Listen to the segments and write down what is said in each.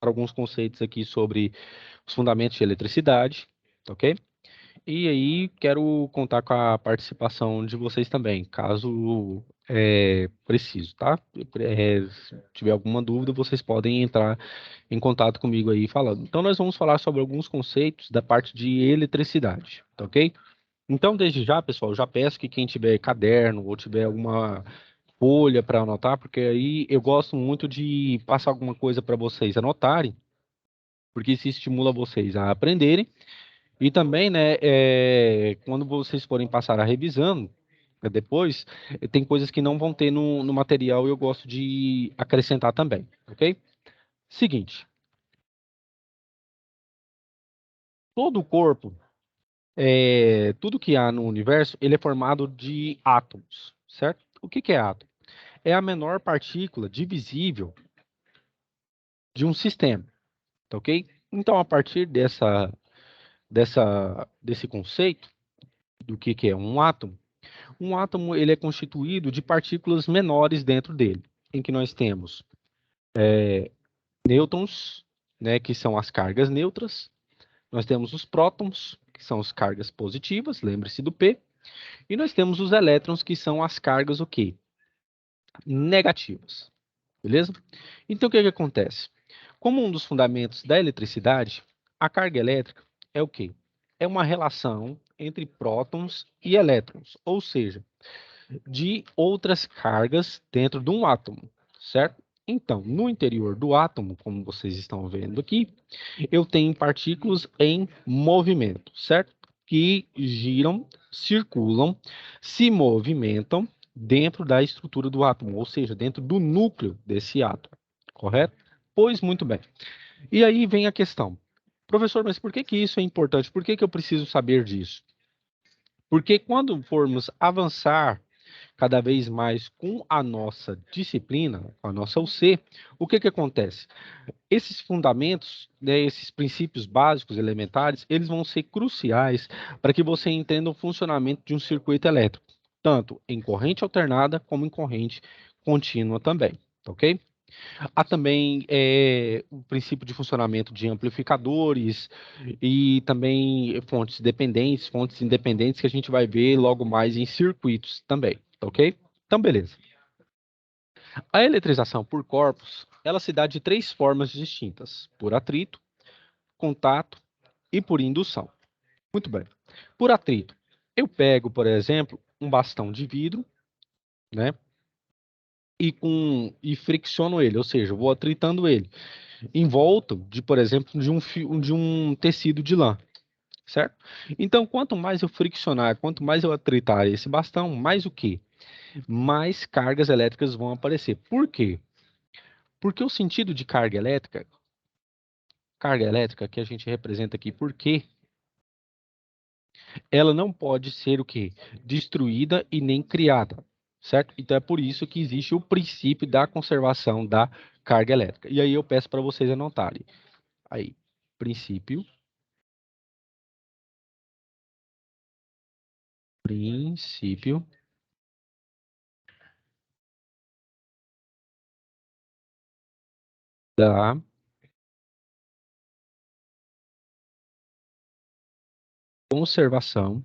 mostrar alguns conceitos aqui sobre os fundamentos de eletricidade, ok? E aí quero contar com a participação de vocês também, caso preciso, tá? Se tiver alguma dúvida, vocês podem entrar em contato comigo aí falando. Então, nós vamos falar sobre alguns conceitos da parte de eletricidade, tá ok? Então, desde já, pessoal, já peço que quem tiver caderno ou tiver alguma folha para anotar, porque aí eu gosto muito de passar alguma coisa para vocês anotarem, porque isso estimula vocês a aprenderem e também, né, quando vocês forem passar a revisando, depois, tem coisas que não vão ter no material e eu gosto de acrescentar também, ok? Seguinte, todo o corpo, tudo que há no universo, ele é formado de átomos, certo? O que que é átomo? É a menor partícula divisível de um sistema, tá ok? Então, a partir desse conceito do que é um átomo ele é constituído de partículas menores dentro dele, em que nós temos nêutrons, né, que são as cargas neutras, nós temos os prótons, que são as cargas positivas, lembre-se do P, e nós temos os elétrons, que são as cargas o quê? Negativas, beleza? Então, o que que acontece? Como um dos fundamentos da eletricidade, a carga elétrica é o quê? É uma relação entre prótons e elétrons, ou seja, de outras cargas dentro de um átomo, certo? Então, no interior do átomo, como vocês estão vendo aqui, eu tenho partículas em movimento, certo? Que giram, circulam, se movimentam dentro da estrutura do átomo, ou seja, dentro do núcleo desse átomo, correto? Pois muito bem. E aí vem a questão. Professor, mas por que que isso é importante? Por que que eu preciso saber disso? Porque quando formos avançar cada vez mais com a nossa disciplina, com a nossa UC, o que que acontece? Esses fundamentos, né, esses princípios básicos, elementares, eles vão ser cruciais para que você entenda o funcionamento de um circuito elétrico, tanto em corrente alternada como em corrente contínua também, tá ok? Há também o princípio de funcionamento de amplificadores e também fontes dependentes, fontes independentes que a gente vai ver logo mais em circuitos também, tá ok? Então, beleza. A eletrização por corpos, ela se dá de três formas distintas: por atrito, contato e por indução. Muito bem. Por atrito, eu pego, por exemplo, um bastão de vidro, né? E fricciono ele, ou seja, eu vou atritando ele em volta de, por exemplo, de um tecido de lã, certo? Então, quanto mais eu friccionar, quanto mais eu atritar esse bastão, mais o quê? Mais cargas elétricas vão aparecer. Por quê? Porque o sentido de carga elétrica que a gente representa aqui, por quê? Ela não pode ser o quê? Destruída e nem criada, certo? Então é por isso que existe o princípio da conservação da carga elétrica. E aí eu peço para vocês anotarem. Aí, princípio princípio da conservação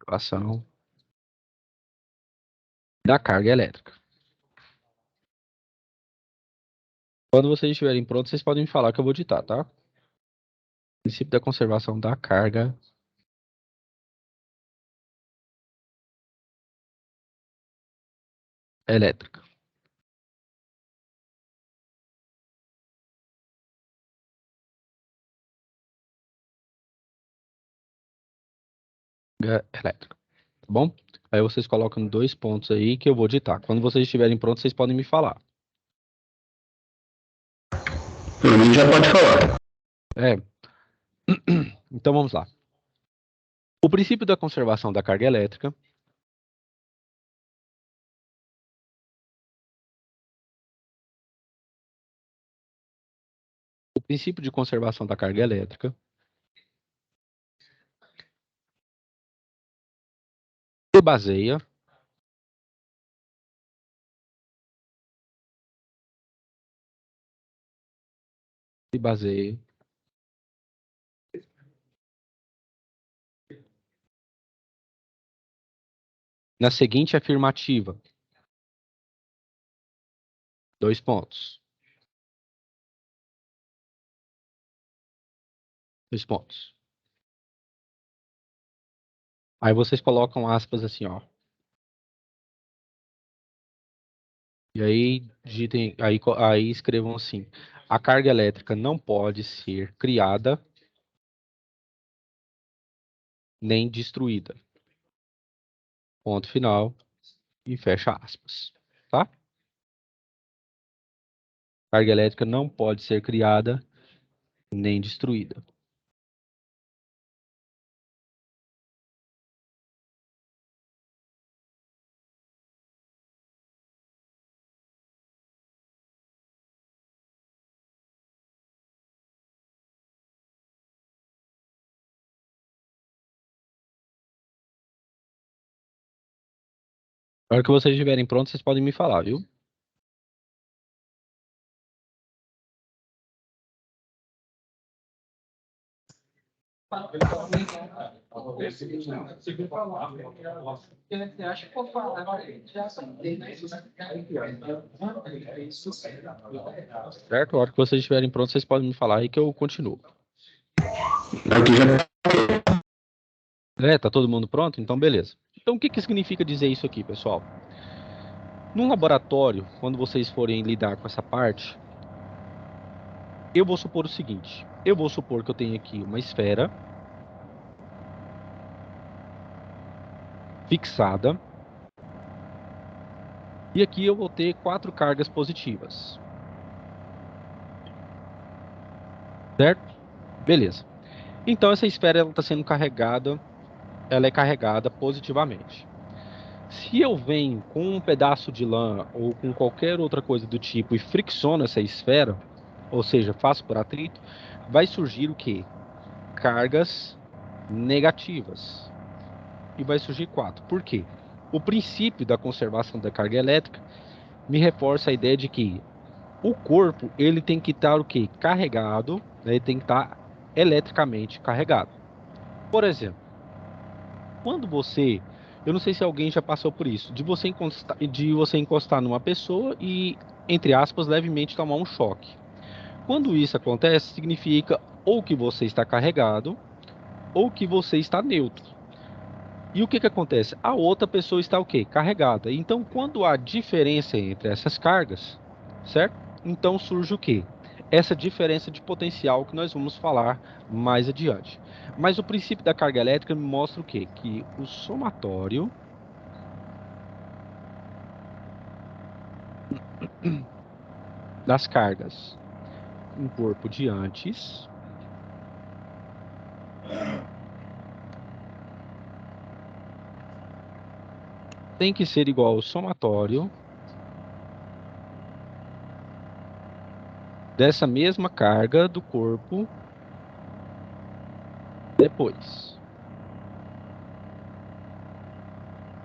ação da carga elétrica. Quando vocês estiverem prontos, vocês podem me falar que eu vou ditar, tá? Princípio da conservação da carga elétrica. Elétrica, tá bom? Aí vocês colocam dois pontos aí que eu vou ditar. Quando vocês estiverem prontos, vocês podem me falar. Por mim já pode falar. É. Então vamos lá. O princípio da conservação da carga elétrica o princípio de conservação da carga elétrica se baseia na seguinte afirmativa. 2 pontos. 2 pontos. Aí vocês colocam aspas assim, ó. E aí digitem, aí escrevam assim: a carga elétrica não pode ser criada nem destruída. Ponto final e fecha aspas, tá? Carga elétrica não pode ser criada nem destruída. Na hora que vocês estiverem prontos, vocês podem me falar, viu? Certo? A hora que vocês estiverem prontos, vocês podem me falar aí que eu continuo. Aqui já. Tá todo mundo pronto? Então, beleza. Então, o que significa dizer isso aqui, pessoal? No laboratório, quando vocês forem lidar com essa parte, eu vou supor o seguinte. Eu vou supor que eu tenho aqui uma esfera fixada. E aqui eu vou ter 4 cargas positivas. Certo? Beleza. Então, essa esfera está sendo carregada, ela é carregada positivamente. Se eu venho com um pedaço de lã ou com qualquer outra coisa do tipo e fricciono essa esfera, ou seja, faço por atrito, vai surgir o quê? Cargas negativas. E vai surgir 4. Por quê? O princípio da conservação da carga elétrica me reforça a ideia de que o corpo ele tem que estar o quê? Carregado, né? Ele tem que estar eletricamente carregado. Por exemplo, quando você, eu não sei se alguém já passou por isso, de você encostar numa pessoa e, entre aspas, levemente tomar um choque. Quando isso acontece, significa ou que você está carregado ou que você está neutro. E o que acontece? A outra pessoa está o quê? Carregada. Então, quando há diferença entre essas cargas, certo? Então surge o quê? Essa diferença de potencial que nós vamos falar mais adiante. Mas o princípio da carga elétrica me mostra o quê? Que o somatório das cargas em corpo de antes tem que ser igual ao somatório dessa mesma carga do corpo depois.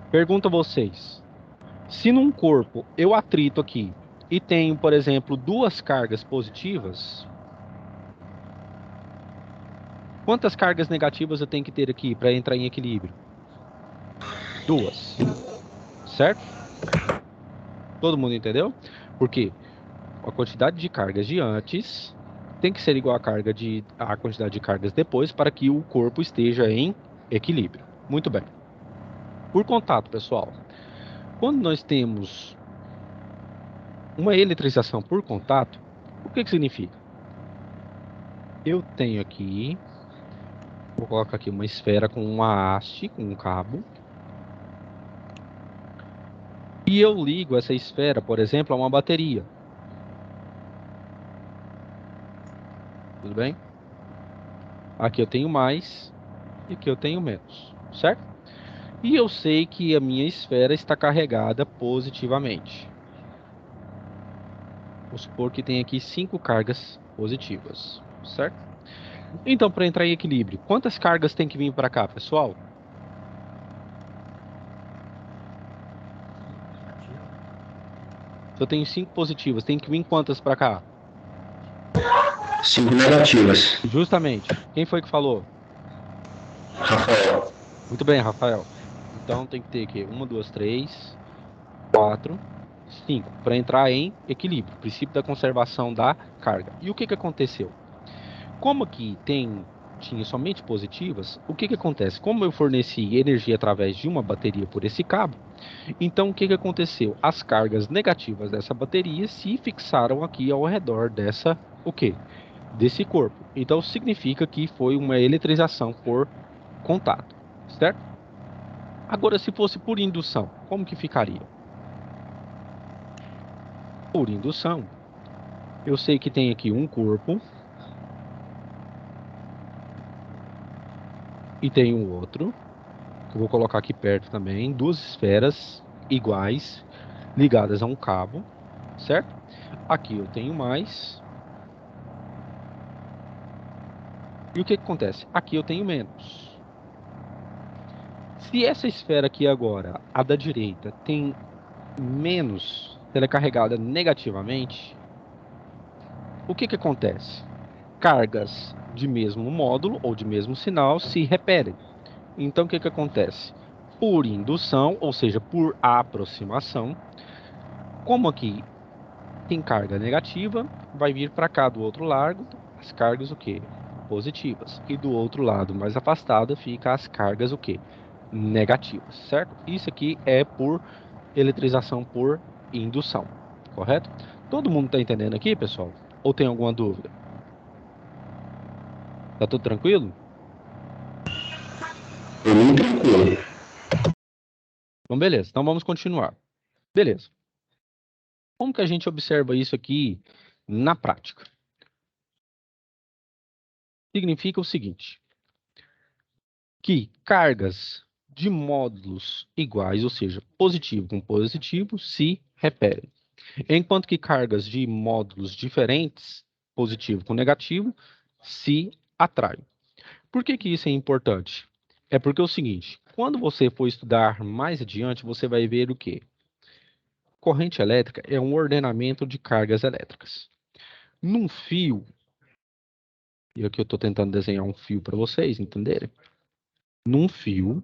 Pergunto a vocês. Se num corpo eu atrito aqui e tenho, por exemplo, 2 cargas positivas, quantas cargas negativas eu tenho que ter aqui para entrar em equilíbrio? 2, certo? Todo mundo entendeu? Porque a quantidade de cargas de antes tem que ser igual à quantidade de cargas depois para que o corpo esteja em equilíbrio. Muito bem. Por contato, pessoal, quando nós temos uma eletrização por contato, o que significa? Eu tenho aqui, vou colocar aqui uma esfera com uma haste, com um cabo. E eu ligo essa esfera, por exemplo, a uma bateria. Tudo bem? Aqui eu tenho mais e aqui eu tenho menos, certo? E eu sei que a minha esfera está carregada positivamente. Vou supor que tem aqui 5 cargas positivas, certo? Então, para entrar em equilíbrio, quantas cargas tem que vir para cá, pessoal? Eu tenho 5 positivas. Tem que vir quantas para cá? 5 negativas. Justamente. Quem foi que falou? Rafael. Muito bem, Rafael. Então tem que ter aqui 1, 2, 3, 4, 5. Para entrar em equilíbrio. Princípio da conservação da carga. E o que aconteceu? Como aqui tinha somente positivas, o que acontece? Como eu forneci energia através de uma bateria por esse cabo, então o que aconteceu? As cargas negativas dessa bateria se fixaram aqui ao redor dessa, desse corpo. Então significa que foi uma eletrização por contato, certo? Agora, se fosse por indução, como que ficaria? Por indução, eu sei que tem aqui um corpo e tem um outro, que eu vou colocar aqui perto também, duas esferas iguais ligadas a um cabo, certo? Aqui eu tenho mais. E o que acontece? Aqui eu tenho menos. Se essa esfera aqui agora, a da direita, tem menos, ela é carregada negativamente, o que acontece? Cargas de mesmo módulo ou de mesmo sinal se repelem. Então, o que acontece? Por indução, ou seja, por aproximação, como aqui tem carga negativa, vai vir para cá do outro lado as cargas o quê? Positivas. E do outro lado, mais afastado, fica as cargas o quê? Negativas, certo? Isso aqui é por eletrização por indução, correto? Todo mundo está entendendo aqui, pessoal? Ou tem alguma dúvida? Tá tudo tranquilo? Foi muito tranquilo. Então, beleza. Então, vamos continuar. Beleza. Como que a gente observa isso aqui na prática? Significa o seguinte, que cargas de módulos iguais, ou seja, positivo com positivo, se repelem. Enquanto que cargas de módulos diferentes, positivo com negativo, se atraem. Por que isso é importante? É porque é o seguinte, quando você for estudar mais adiante, você vai ver o quê? Corrente elétrica é um ordenamento de cargas elétricas. Num fio, e aqui eu estou tentando desenhar um fio para vocês entenderem. Num fio,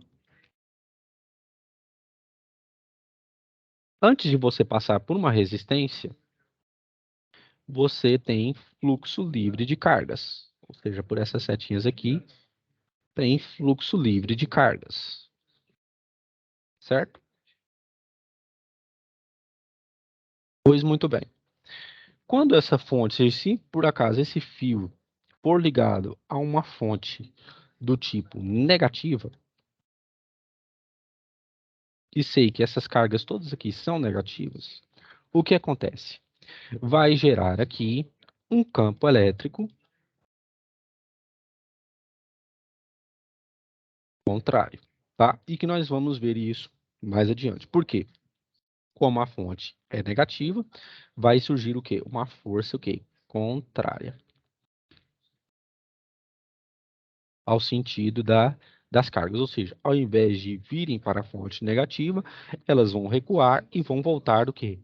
antes de você passar por uma resistência, você tem fluxo livre de cargas. Ou seja, por essas setinhas aqui, tem fluxo livre de cargas. Certo? Pois muito bem. Quando essa fonte, se por acaso esse fio for ligado a uma fonte do tipo negativa, e sei que essas cargas todas aqui são negativas, o que acontece? Vai gerar aqui um campo elétrico contrário, tá? E que nós vamos ver isso mais adiante. Por quê? Como a fonte é negativa, vai surgir o quê? Uma força o quê? Contrária ao sentido das cargas, ou seja, ao invés de virem para a fonte negativa, elas vão recuar e vão voltar do quê?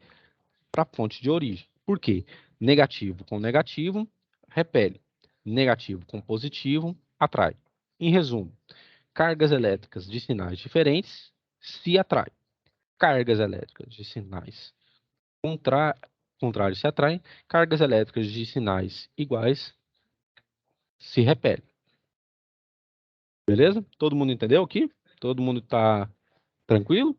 Para a fonte de origem. Por quê? Negativo com negativo repele, negativo com positivo atrai. Em resumo, cargas elétricas de sinais diferentes se atraem. Cargas elétricas de sinais contrários se atraem. Cargas elétricas de sinais iguais se repelem. Beleza? Todo mundo entendeu aqui? Todo mundo está tranquilo?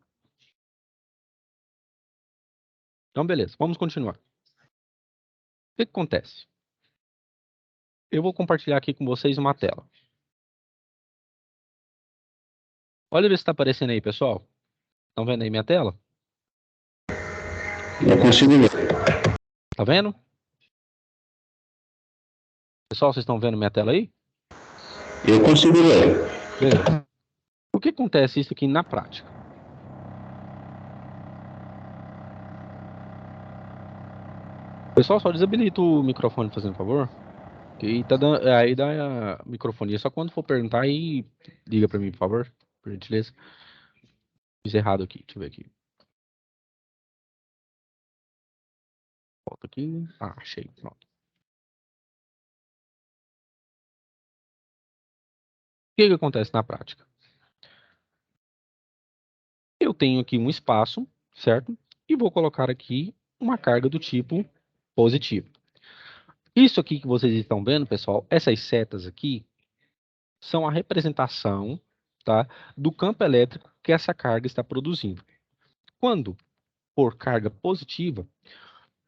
Então, beleza. Vamos continuar. O que acontece? Eu vou compartilhar aqui com vocês uma tela. Olha ver se está aparecendo aí, pessoal. Estão vendo aí minha tela? Eu consigo ver. Tá vendo? Pessoal, vocês estão vendo minha tela aí? Eu consigo ver. Beleza. O que acontece isso aqui na prática? Pessoal, só desabilita o microfone, fazendo favor. Que tá dando, aí dá a microfonia. Só quando for perguntar aí, liga para mim, por favor. Por gentileza. Fiz errado aqui. Deixa eu ver aqui. aqui. Ah, achei. Pronto. O que acontece na prática? Eu tenho aqui um espaço, certo? E vou colocar aqui uma carga do tipo positivo. Isso aqui que vocês estão vendo, pessoal, essas setas aqui são a representação, tá, do campo elétrico que essa carga está produzindo. Quando for carga positiva,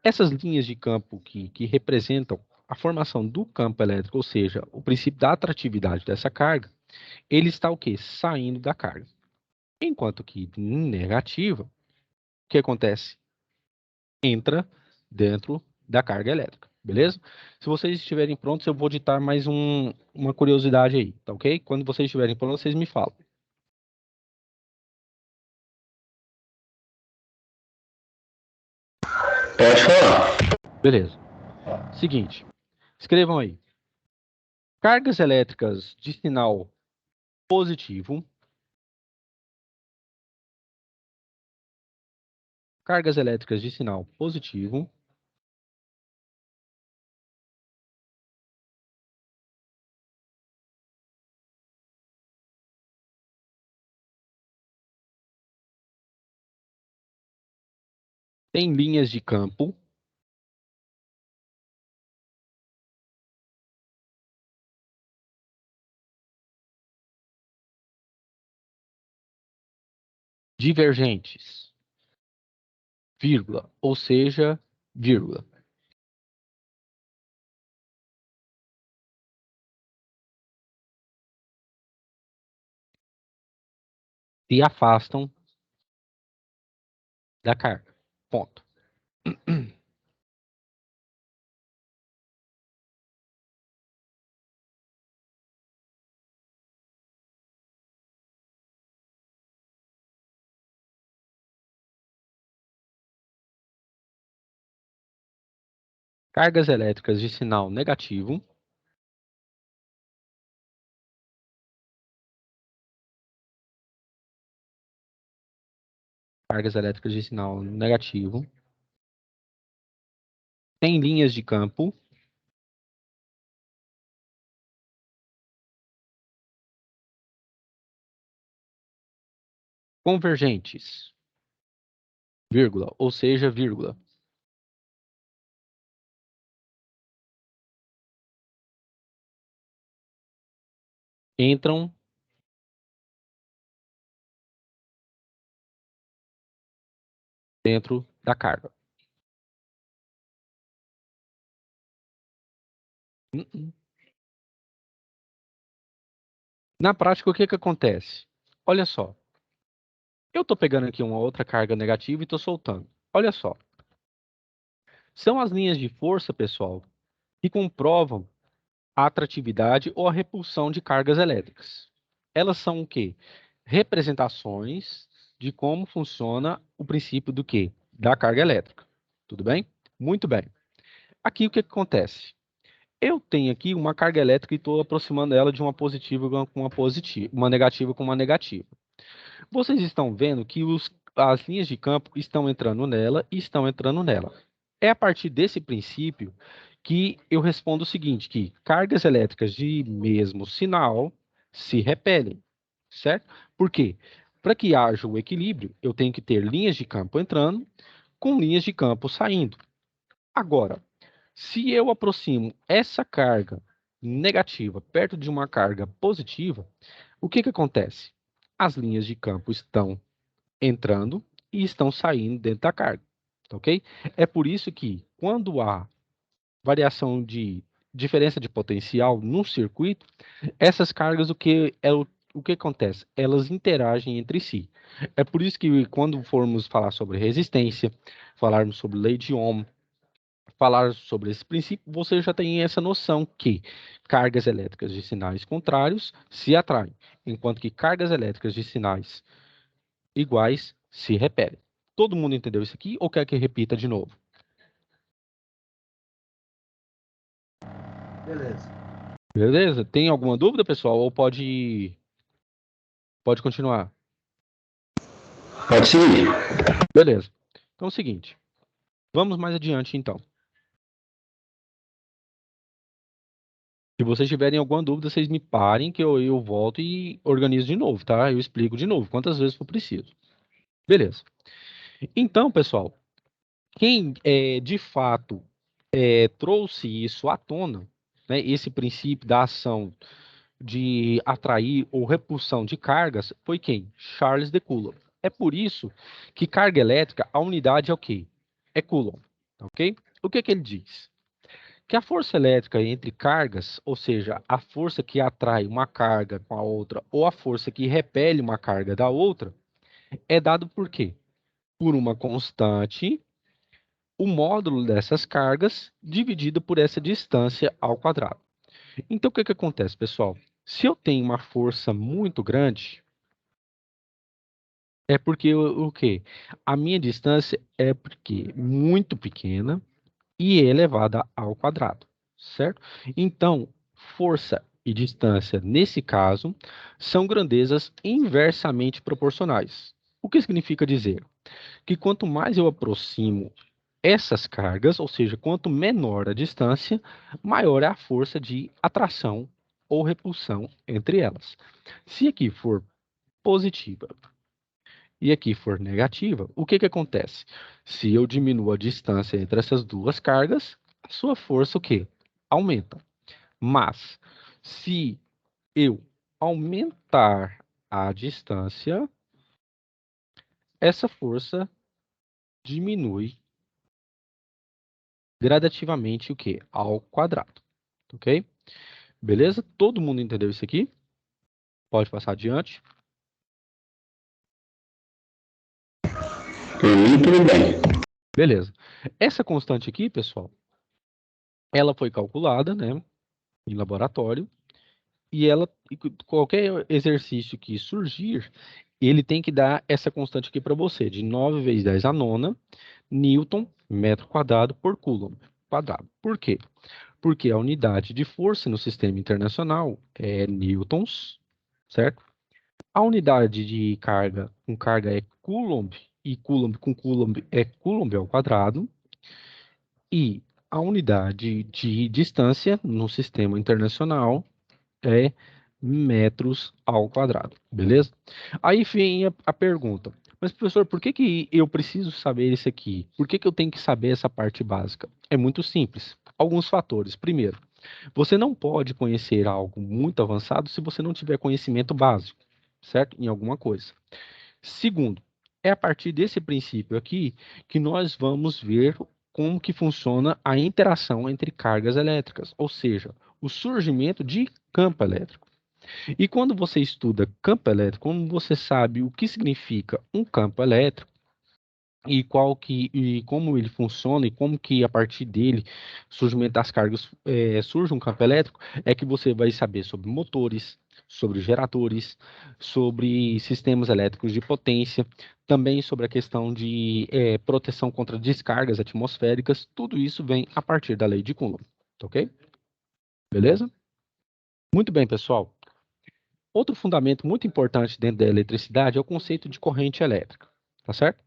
essas linhas de campo que representam a formação do campo elétrico, ou seja, o princípio da atratividade dessa carga, ele está o quê? Saindo da carga. Enquanto que negativa, o que acontece? Entra dentro da carga elétrica, beleza? Se vocês estiverem prontos, eu vou ditar mais uma curiosidade aí, tá ok? Quando vocês estiverem prontos, vocês me falam. Pode falar. Beleza. Seguinte, escrevam aí. Cargas elétricas de sinal positivo. Cargas elétricas de sinal positivo. Tem linhas de campo. Divergentes. Vírgula. Ou seja, vírgula. Se afastam da carga. Ponto. Cargas elétricas de sinal negativo. Cargas elétricas de sinal negativo. Tem linhas de campo. Convergentes. Vírgula. Ou seja, vírgula. Entram dentro da carga. Na prática, o que acontece? Olha só. Eu estou pegando aqui uma outra carga negativa e estou soltando. Olha só. São as linhas de força, pessoal, que comprovam a atratividade ou a repulsão de cargas elétricas. Elas são o quê? Representações de como funciona o princípio do quê? Da carga elétrica. Tudo bem? Muito bem. Aqui o que acontece? Eu tenho aqui uma carga elétrica e estou aproximando ela de uma positiva com uma positiva, uma negativa com uma negativa. Vocês estão vendo que as linhas de campo estão entrando nela e estão entrando nela. É a partir desse princípio que eu respondo o seguinte, que cargas elétricas de mesmo sinal se repelem, certo? Por quê? Para que haja o equilíbrio, eu tenho que ter linhas de campo entrando com linhas de campo saindo. Agora, se eu aproximo essa carga negativa perto de uma carga positiva, o que acontece? As linhas de campo estão entrando e estão saindo dentro da carga, ok? É por isso que quando há variação de diferença de potencial num circuito, essas cargas, o que acontece? Elas interagem entre si. É por isso que quando formos falar sobre resistência, falarmos sobre lei de Ohm, falar sobre esse princípio, você já tem essa noção que cargas elétricas de sinais contrários se atraem, enquanto que cargas elétricas de sinais iguais se repelem. Todo mundo entendeu isso aqui ou quer que repita de novo? Beleza. Beleza? Tem alguma dúvida, pessoal? Ou pode continuar? Pode seguir. Beleza. Então é o seguinte. Vamos mais adiante, então. Se vocês tiverem alguma dúvida, vocês me parem que eu volto e organizo de novo, tá? Eu explico de novo, quantas vezes for preciso. Beleza. Então, pessoal, quem de fato trouxe isso à tona, né, esse princípio da ação de atrair ou repulsão de cargas, foi quem? Charles de Coulomb. É por isso que carga elétrica, a unidade é o quê? É Coulomb, ok? O que ele diz? Que a força elétrica entre cargas, ou seja, a força que atrai uma carga com a outra ou a força que repele uma carga da outra, é dado por quê? Por uma constante, o módulo dessas cargas dividido por essa distância ao quadrado. Então, o que acontece, pessoal? Se eu tenho uma força muito grande, é porque o quê? A minha distância é porque muito pequena e elevada ao quadrado, certo? Então, força e distância, nesse caso, são grandezas inversamente proporcionais. O que significa dizer? Que quanto mais eu aproximo essas cargas, ou seja, quanto menor a distância, maior é a força de atração ou repulsão entre elas. Se aqui for positiva e aqui for negativa, o que acontece? Se eu diminuo a distância entre essas duas cargas, a sua força o quê? Aumenta. Mas se eu aumentar a distância, essa força diminui gradativamente o quê? Ao quadrado. Ok? Beleza? Todo mundo entendeu isso aqui? Pode passar adiante. Por mim, tudo bem. Beleza. Essa constante aqui, pessoal, ela foi calculada, né, em laboratório, e qualquer exercício que surgir, ele tem que dar essa constante aqui para você, de 9 vezes 10 a nona, Newton, metro quadrado por Coulomb quadrado. Por quê? Porque a unidade de força no sistema internacional é newtons, certo? A unidade de carga com carga é Coulomb, e Coulomb com Coulomb é Coulomb ao quadrado, e a unidade de distância no sistema internacional é metros ao quadrado, beleza? Aí vem a pergunta, mas professor, por que eu preciso saber isso aqui? Por que eu tenho que saber essa parte básica? É muito simples. Alguns fatores. Primeiro, você não pode conhecer algo muito avançado se você não tiver conhecimento básico, certo? Em alguma coisa. Segundo, é a partir desse princípio aqui que nós vamos ver como que funciona a interação entre cargas elétricas, ou seja, o surgimento de campo elétrico. E quando você estuda campo elétrico, como você sabe o que significa um campo elétrico e como ele funciona e como que a partir dele, surgimento das cargas, surge um campo elétrico, é que você vai saber sobre motores, sobre geradores, sobre sistemas elétricos de potência, também sobre a questão de proteção contra descargas atmosféricas, tudo isso vem a partir da lei de Coulomb, tá ok? Beleza? Muito bem, pessoal. Outro fundamento muito importante dentro da eletricidade é o conceito de corrente elétrica, tá certo?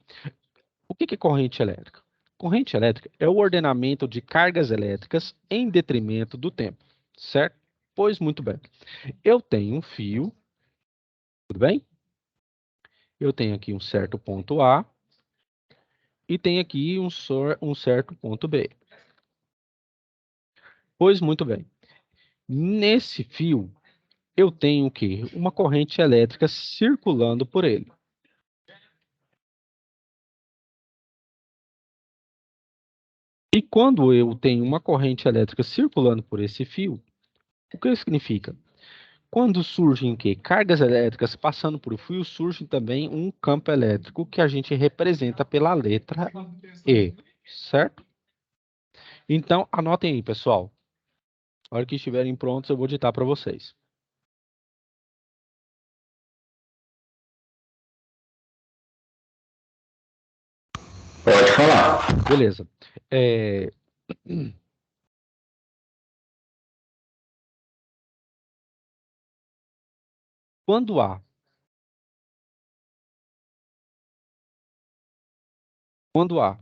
O que é corrente elétrica? Corrente elétrica é o ordenamento de cargas elétricas em detrimento do tempo, certo? Pois muito bem. Eu tenho um fio, tudo bem? Eu tenho aqui um certo ponto A e tenho aqui um certo ponto B. Pois muito bem. Nesse fio, eu tenho o quê? Uma corrente elétrica circulando por ele. E quando eu tenho uma corrente elétrica circulando por esse fio, o que significa? Quando surgem o quê? Cargas elétricas passando por o fio, surge também um campo elétrico que a gente representa pela letra E, certo? Então, anotem aí, pessoal. Na hora que estiverem prontos, eu vou ditar para vocês. Pode falar. Beleza. É, Quando há, quando há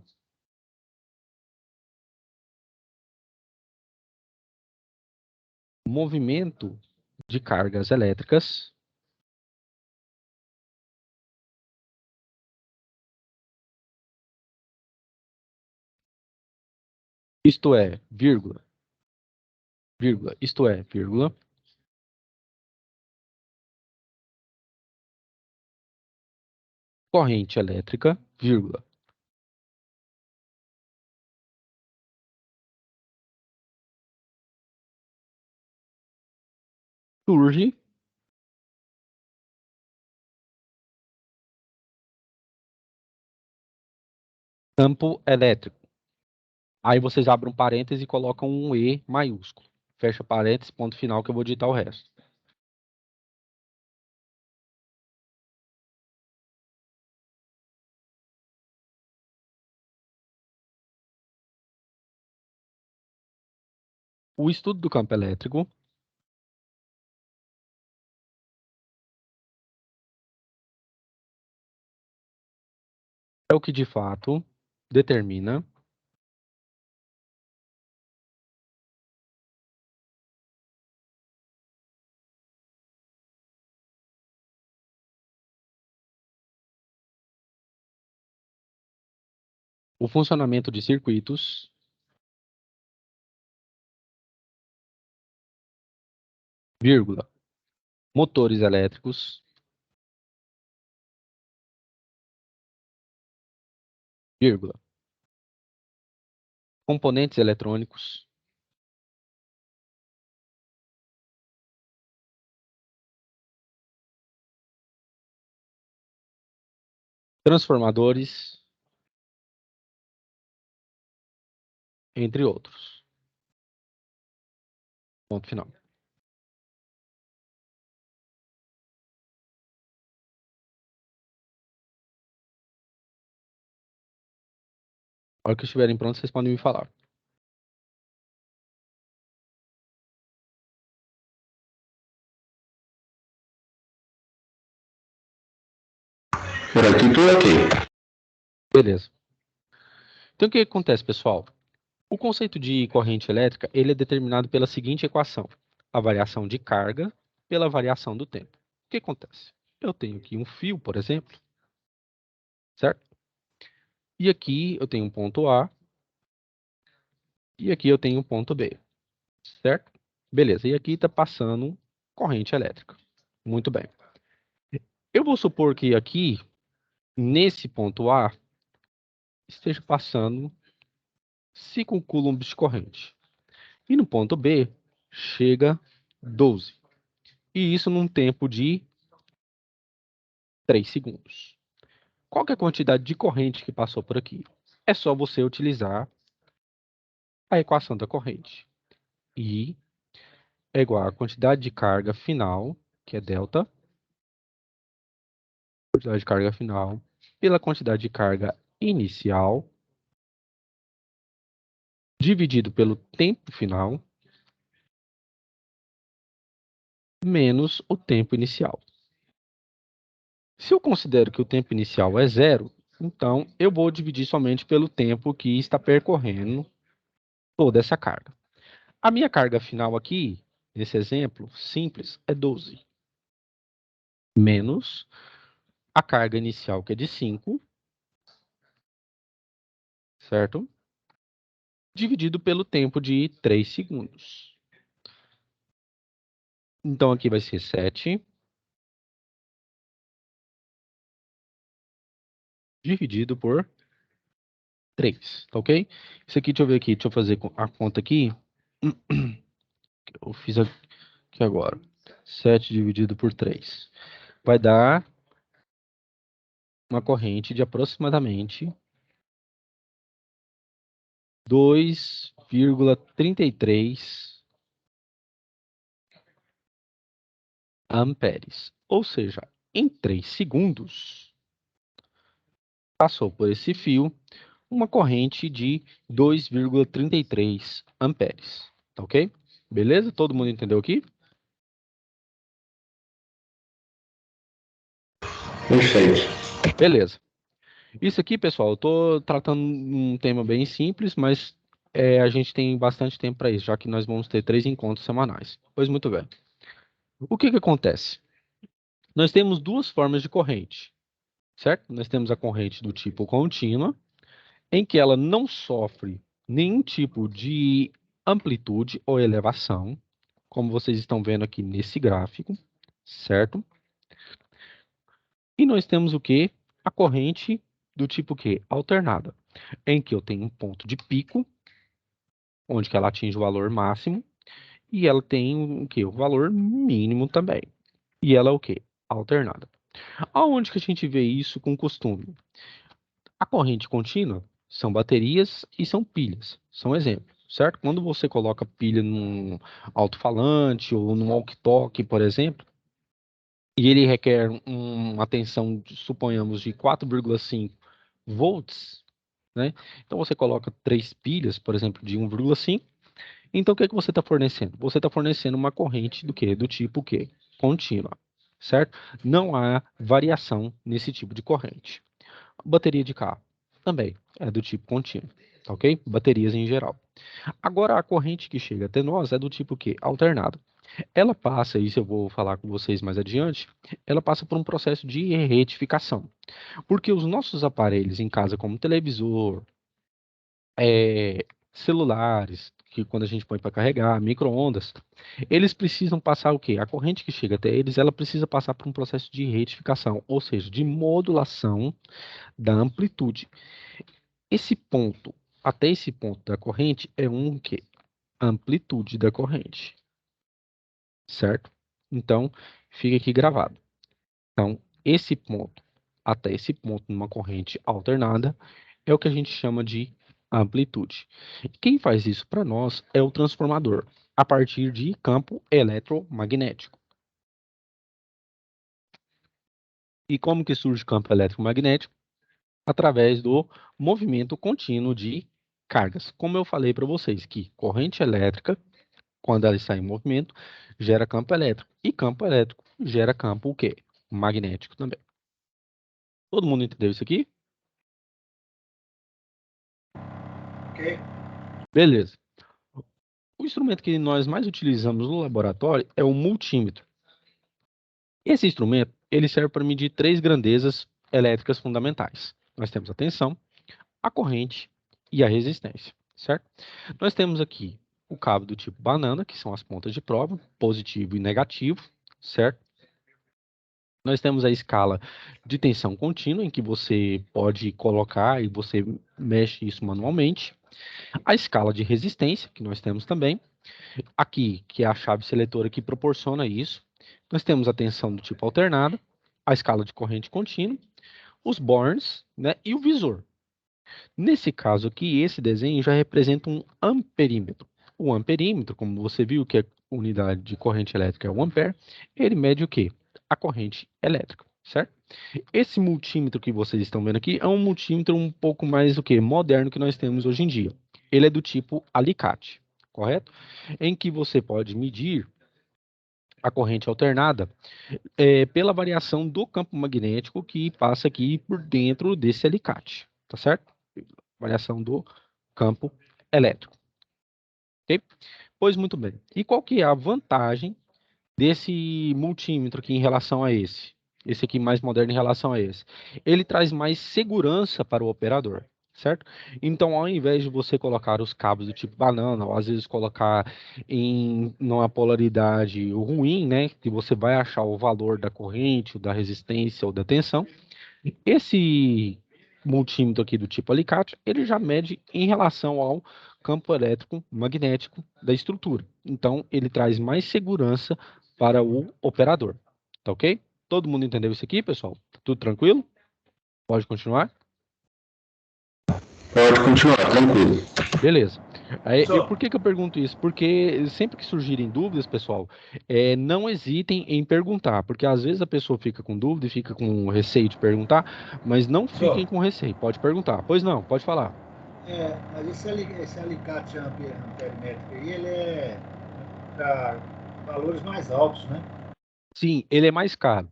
movimento de cargas elétricas isto é, vírgula, isto é, vírgula, corrente elétrica, vírgula, surge campo elétrico. Aí vocês abrem um parêntese e colocam um E maiúsculo. Fecha parênteses, ponto final, que eu vou digitar o resto. O estudo do campo elétrico é o que, de fato, determina o funcionamento de circuitos, vírgula, motores elétricos, vírgula, componentes eletrônicos, transformadores, entre outros. Ponto final. A hora que estiverem prontos, vocês podem me falar. Por aqui, tudo ok. Beleza. Então, o que acontece, pessoal? O conceito de corrente elétrica, ele é determinado pela seguinte equação. A variação de carga pela variação do tempo. O que acontece? Eu tenho aqui um fio, por exemplo, certo? E aqui eu tenho um ponto A, e aqui eu tenho um ponto B, certo? Beleza, e aqui está passando corrente elétrica. Muito bem. Eu vou supor que aqui, nesse ponto A, esteja passando 5 coulombs de corrente. E no ponto B, chega 12. E isso num tempo de 3 segundos. Qual que é a quantidade de corrente que passou por aqui? É só você utilizar a equação da corrente. I é igual à quantidade de carga final, que é delta, quantidade de carga final, pela quantidade de carga inicial, dividido pelo tempo final, menos o tempo inicial. Se eu considero que o tempo inicial é zero, então eu vou dividir somente pelo tempo que está percorrendo toda essa carga. A minha carga final aqui, nesse exemplo simples, é 12. Menos a carga inicial, que é de 5, certo? Dividido pelo tempo de 3 segundos. Então, aqui vai ser 7 dividido por 3, tá ok? Isso aqui, deixa eu ver aqui, deixa eu fazer a conta aqui. Eu fiz aqui agora. 7 dividido por 3. Vai dar uma corrente de aproximadamente 2,33 amperes. Ou seja, em 3 segundos, passou por esse fio uma corrente de 2,33 amperes. Tá ok? Beleza? Todo mundo entendeu aqui? Perfeito. Beleza. Isso aqui, pessoal, eu estou tratando um tema bem simples, mas a gente tem bastante tempo para isso, já que nós vamos ter 3 encontros semanais. Pois muito bem. O que que acontece? Nós temos duas formas de corrente, certo? Nós temos a corrente do tipo contínua, em que ela não sofre nenhum tipo de amplitude ou elevação, como vocês estão vendo aqui nesse gráfico, certo? E nós temos o que? A corrente do tipo que? Alternada, em que eu tenho um ponto de pico, onde que ela atinge o valor máximo, e ela tem o que? O valor mínimo também. E ela é o que? Alternada. Aonde que a gente vê isso com costume? A corrente contínua são baterias e são pilhas. São exemplos, certo? Quando você coloca pilha num alto-falante ou num walkie-talkie, por exemplo, e ele requer uma tensão, suponhamos, de 4,5 volts, né? Então você coloca 3 pilhas, por exemplo, de 1,5. Então o que é que você está fornecendo? Você está fornecendo uma corrente do quê? Do tipo quê? Contínua, certo? Não há variação nesse tipo de corrente. Bateria de carro também é do tipo contínuo, tá ok? Baterias em geral. Agora a corrente que chega até nós é do tipo quê? Alternada. Ela passa, isso eu vou falar com vocês mais adiante, ela passa por um processo de retificação. Porque os nossos aparelhos em casa, como televisor, celulares, que quando a gente põe para carregar, micro-ondas, eles precisam passar o quê? A corrente que chega até eles, ela precisa passar por um processo de retificação, ou seja, de modulação da amplitude. Esse ponto, até esse ponto da corrente, é um quê? Amplitude da corrente, certo? Então, fica aqui gravado. Então, esse ponto até esse ponto numa corrente alternada é o que a gente chama de amplitude. Quem faz isso para nós é o transformador, a partir de campo eletromagnético. E como que surge campo eletromagnético? Através do movimento contínuo de cargas. Como eu falei para vocês, que corrente elétrica, quando ela está em movimento, gera campo elétrico. E campo elétrico gera campo o quê? Magnético também. Todo mundo entendeu isso aqui? Ok. Beleza. O instrumento que nós mais utilizamos no laboratório é o multímetro. Esse instrumento ele serve para medir 3 grandezas elétricas fundamentais. Nós temos a tensão, a corrente e a resistência, certo? Nós temos aqui o cabo do tipo banana, que são as pontas de prova, positivo e negativo, certo? Nós temos a escala de tensão contínua, em que você pode colocar e você mexe isso manualmente. A escala de resistência, que nós temos também. Aqui, que é a chave seletora que proporciona isso. Nós temos a tensão do tipo alternada, a escala de corrente contínua, os bornes, né, e o visor. Nesse caso aqui, esse desenho já representa um amperímetro. O amperímetro, como você viu que a unidade de corrente elétrica é o ampere, ele mede o quê? A corrente elétrica, certo? Esse multímetro que vocês estão vendo aqui é um multímetro um pouco mais o quê? Moderno que nós temos hoje em dia. Ele é do tipo alicate, correto? Em que você pode medir a corrente alternada pela variação do campo magnético que passa aqui por dentro desse alicate, tá certo? Variação do campo elétrico, ok? Pois muito bem. E qual que é a vantagem desse multímetro aqui em relação a esse? Esse aqui mais moderno em relação a esse. Ele traz mais segurança para o operador, certo? Então, ao invés de você colocar os cabos do tipo banana, ou às vezes colocar em uma polaridade ruim, né? Que você vai achar o valor da corrente, ou da resistência ou da tensão. Esse multímetro aqui do tipo alicate, ele já mede em relação ao campo elétrico magnético da estrutura. Então, ele traz mais segurança para o operador. Tá ok? Todo mundo entendeu isso aqui, pessoal? Tudo tranquilo? Pode continuar? Pode continuar, tranquilo. Beleza. Por Só. que que eu pergunto isso? Porque sempre que surgirem dúvidas, pessoal, não hesitem em perguntar, porque às vezes a pessoa fica com dúvida e fica com receio de perguntar, mas não fiquem com receio, pode perguntar. Pois não, pode falar. Mas esse alicate amperimétrico aí, ele é para valores mais altos, né? Sim, ele é mais caro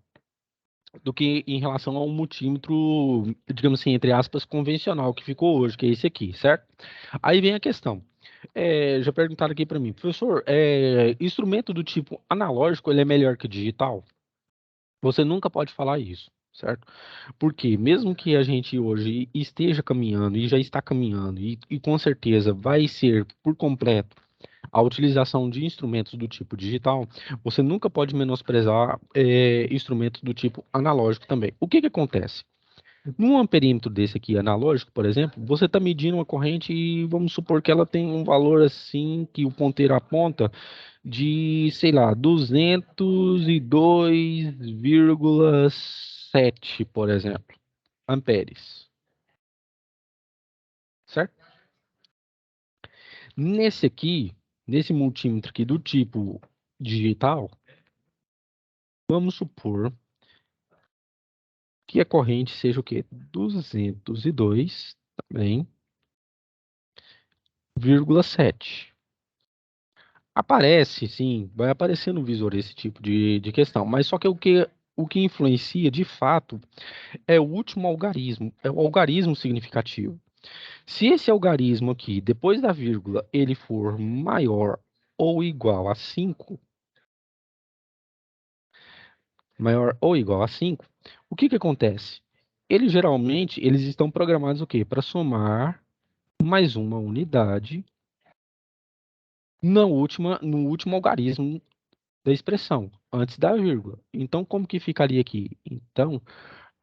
do que em relação ao multímetro, digamos assim, entre aspas, convencional que ficou hoje, que é esse aqui, certo? Aí vem a questão. Já perguntaram aqui para mim, professor, instrumento do tipo analógico, ele é melhor que digital? Você nunca pode falar isso, certo? Porque mesmo que a gente hoje esteja caminhando e já está caminhando, e com certeza vai ser por completo a utilização de instrumentos do tipo digital, você nunca pode menosprezar instrumentos do tipo analógico também. O que que acontece? Num amperímetro desse aqui analógico, por exemplo, você está medindo uma corrente e vamos supor que ela tem um valor assim que o ponteiro aponta de, sei lá, 202,7, por exemplo, amperes, certo? Nesse aqui, nesse multímetro aqui do tipo digital, vamos supor que a corrente seja o quê? 202 também, 0,7. Aparece, sim, vai aparecer no visor esse tipo de questão, mas só que o que influencia de fato é o último algarismo, é o algarismo significativo. Se esse algarismo aqui, depois da vírgula, ele for maior ou igual a 5, maior ou igual a 5, o que que acontece? Eles estão programados o quê? Para somar mais uma unidade no último algarismo da expressão, antes da vírgula. Então, como que ficaria aqui? Então,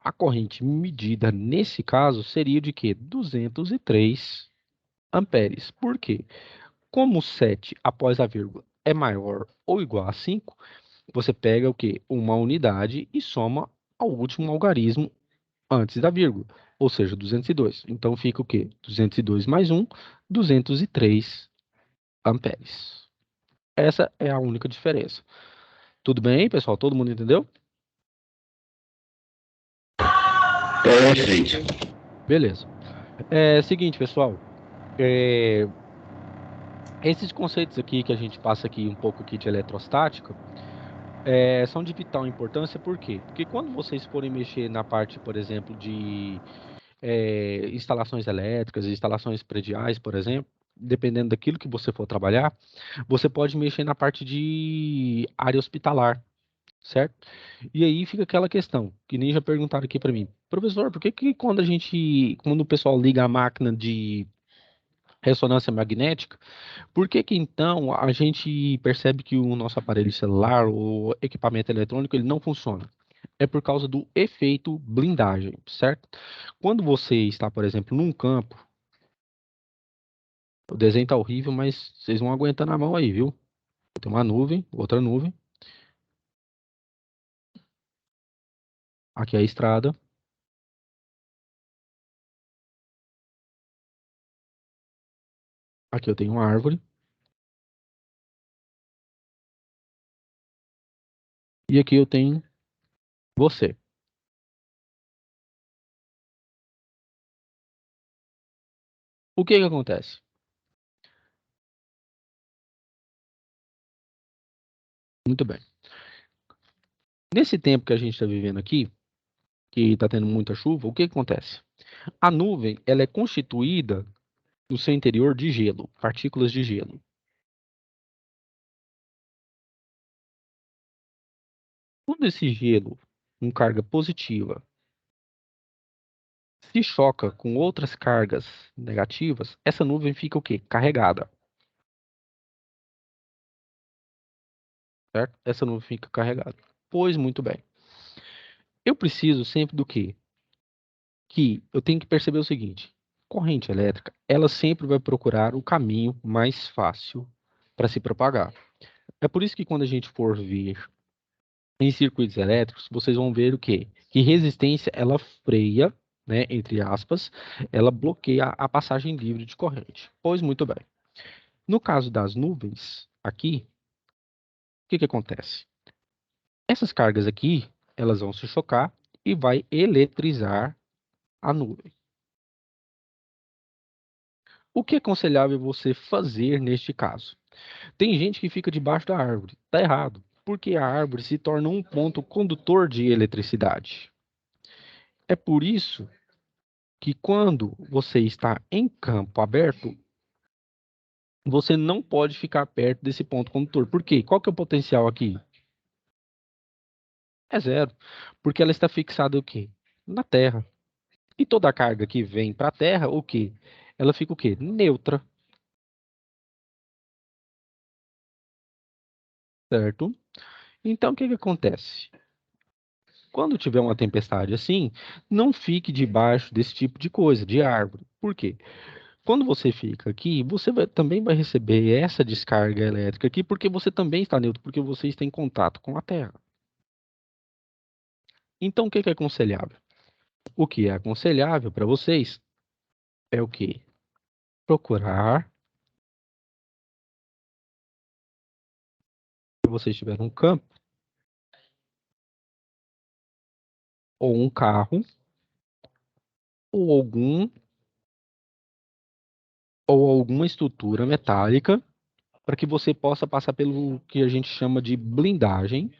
a corrente medida nesse caso seria de quê? 203 amperes. Por quê? Como o 7 após a vírgula é maior ou igual a 5, você pega o quê? Uma unidade e soma ao último algarismo antes da vírgula, ou seja, 202. Então fica o quê? 202 mais 1, 203 amperes. Essa é a única diferença. Tudo bem, pessoal? Todo mundo entendeu? Perfeito. Beleza. Seguinte, pessoal. É, esses conceitos aqui que a gente passa aqui um pouco aqui de eletrostática são de vital importância, por quê? Porque quando vocês forem mexer na parte, por exemplo, de instalações elétricas, instalações prediais, por exemplo, dependendo daquilo que você for trabalhar, você pode mexer na parte de área hospitalar, certo? E aí fica aquela questão, que nem já perguntaram aqui para mim, professor, por que que quando o pessoal liga a máquina de ressonância magnética, por que que então a gente percebe que o nosso aparelho celular ou equipamento eletrônico ele não funciona? É por causa do efeito blindagem, certo? Quando você está, por exemplo, num campo, o desenho tá horrível, mas vocês vão aguentando a mão aí, viu? Tem uma nuvem, outra nuvem. Aqui é a estrada. Aqui eu tenho uma árvore. E aqui eu tenho você. O que que acontece? Muito bem. Nesse tempo que a gente está vivendo aqui, que está tendo muita chuva, o que que acontece? A nuvem, ela é constituída no seu interior de gelo, partículas de gelo. Quando esse gelo, com carga positiva, se choca com outras cargas negativas, essa nuvem fica o quê? Carregada, certo? Essa nuvem fica carregada. Pois muito bem. Eu preciso sempre do quê? Que eu tenho que perceber o seguinte: corrente elétrica, ela sempre vai procurar o caminho mais fácil para se propagar. É por isso que quando a gente for ver em circuitos elétricos, vocês vão ver o quê? Que resistência ela freia, né, entre aspas, ela bloqueia a passagem livre de corrente. Pois muito bem. No caso das nuvens, aqui, o que que acontece? Essas cargas aqui, elas vão se chocar e vai eletrizar a nuvem. O que é aconselhável você fazer neste caso? Tem gente que fica debaixo da árvore. Está errado, porque a árvore se torna um ponto condutor de eletricidade. É por isso que quando você está em campo aberto, você não pode ficar perto desse ponto condutor. Por quê? Qual que é o potencial aqui? É zero, porque ela está fixada o quê? Na Terra. E toda a carga que vem para a Terra, o quê? Ela fica o quê? Neutra, certo? Então, o que que acontece? Quando tiver uma tempestade assim, não fique debaixo desse tipo de coisa, de árvore. Por quê? Quando você fica aqui, também vai receber essa descarga elétrica aqui, porque você também está neutro, porque você está em contato com a Terra. Então, o que que é aconselhável? O que é aconselhável para vocês é o quê? Procurar, se você estiver num campo, ou um carro, ou alguma estrutura metálica, para que você possa passar pelo que a gente chama de blindagem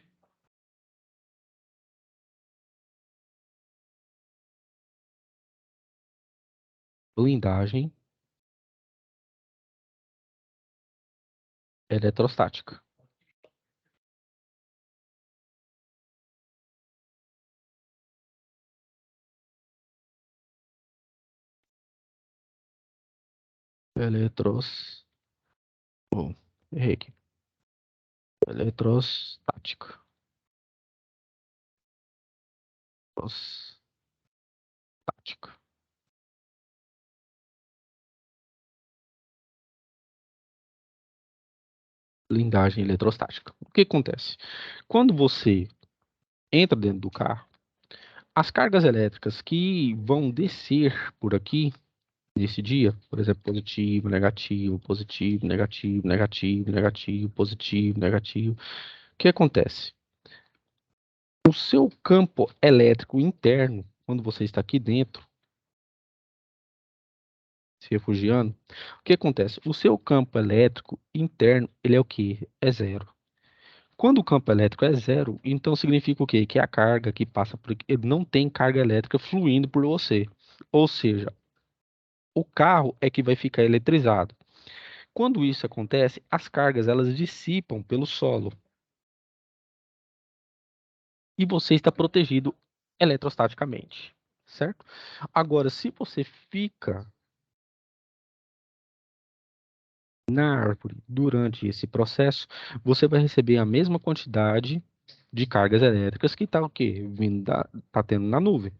eletrostática. Eletros, oh, errei aqui. Eletrostática. Prostática. Blindagem eletrostática. O que acontece? Quando você entra dentro do carro, as cargas elétricas que vão descer por aqui nesse dia, por exemplo, positivo, negativo, positivo, negativo, negativo, negativo, positivo, negativo, o que acontece? O seu campo elétrico interno, quando você está aqui dentro, se refugiando, o que acontece? O seu campo elétrico interno, ele é o quê? É zero. Quando o campo elétrico é zero, então significa o quê? Que a carga que passa por aqui, ele não tem carga elétrica fluindo por você. Ou seja, o carro é que vai ficar eletrizado. Quando isso acontece, as cargas elas dissipam pelo solo e você está protegido eletrostaticamente, certo? Agora, se você fica na árvore durante esse processo, você vai receber a mesma quantidade de cargas elétricas que está o quê? Tá tendo na nuvem.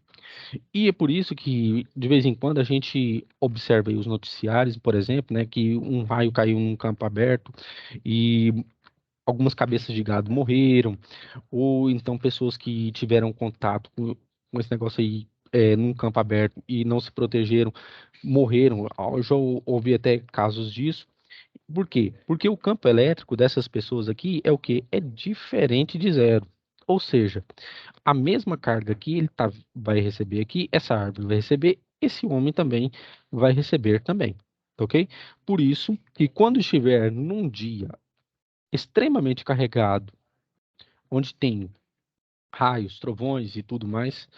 E é por isso que, de vez em quando, a gente observa aí os noticiários, por exemplo, né, que um raio caiu num campo aberto e algumas cabeças de gado morreram, ou então pessoas que tiveram contato com esse negócio aí num campo aberto e não se protegeram, morreram. Eu já ouvi até casos disso. Por quê? Porque o campo elétrico dessas pessoas aqui é o quê? É diferente de zero. Ou seja, a mesma carga que vai receber aqui, essa árvore vai receber, esse homem também vai receber também, ok? Por isso que quando estiver num dia extremamente carregado, onde tem raios, trovões e tudo mais,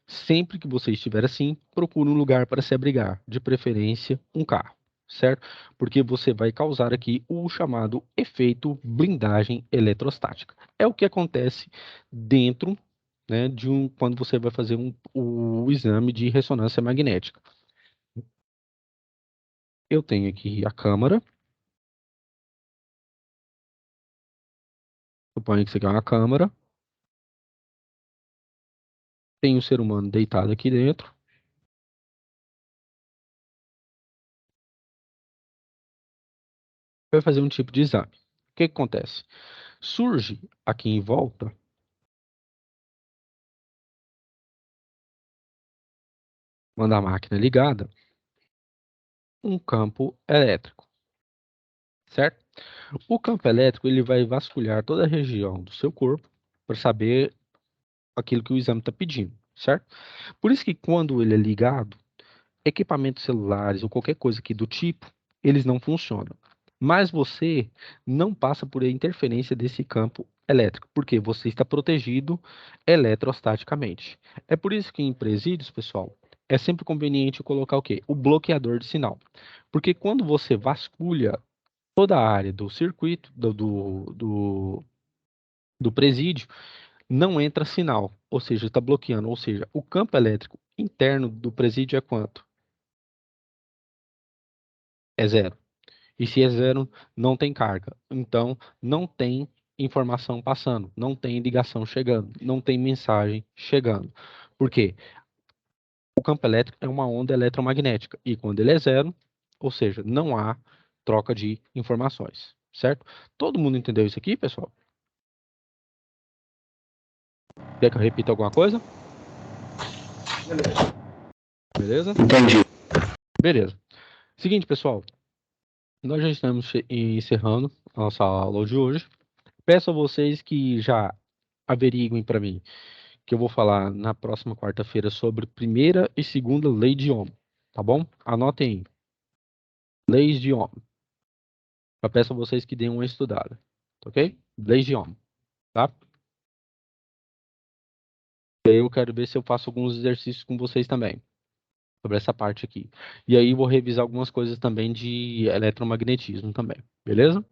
sempre que você estiver assim, procure um lugar para se abrigar, de preferência um carro, certo? Porque você vai causar aqui o chamado efeito blindagem eletrostática. É o que acontece dentro, né, quando você vai fazer o exame de ressonância magnética. Eu tenho aqui a câmara, suponho que isso aqui é uma câmara, tem o ser humano deitado aqui dentro, vai fazer um tipo de exame. O que que acontece? Surge aqui em volta, quando a máquina é ligada, um campo elétrico, certo? O campo elétrico ele vai vasculhar toda a região do seu corpo para saber aquilo que o exame está pedindo, certo? Por isso que quando ele é ligado, equipamentos celulares ou qualquer coisa aqui do tipo, eles não funcionam. Mas você não passa por interferência desse campo elétrico, porque você está protegido eletrostaticamente. É por isso que em presídios, pessoal, é sempre conveniente colocar o quê? O bloqueador de sinal. Porque quando você vasculha Toda a área do circuito, do presídio, não entra sinal, ou seja, está bloqueando. Ou seja, o campo elétrico interno do presídio é quanto? É zero. E se é zero, não tem carga. Então, não tem informação passando, não tem ligação chegando, não tem mensagem chegando. Por quê? O campo elétrico é uma onda eletromagnética. E quando ele é zero, ou seja, não há troca de informações. Certo? Todo mundo entendeu isso aqui, pessoal? Quer que eu repita alguma coisa? Beleza? Entendi. Beleza. Seguinte, pessoal. Nós já estamos encerrando a nossa aula de hoje. Peço a vocês que já averiguem para mim, que eu vou falar na próxima quarta-feira sobre primeira e segunda lei de Ohm, tá bom? Anotem aí. Leis de Ohm. Eu peço a vocês que deem uma estudada, ok? Leis de Ohm, tá? E aí eu quero ver se eu faço alguns exercícios com vocês também, sobre essa parte aqui. E aí vou revisar algumas coisas também de eletromagnetismo também, beleza?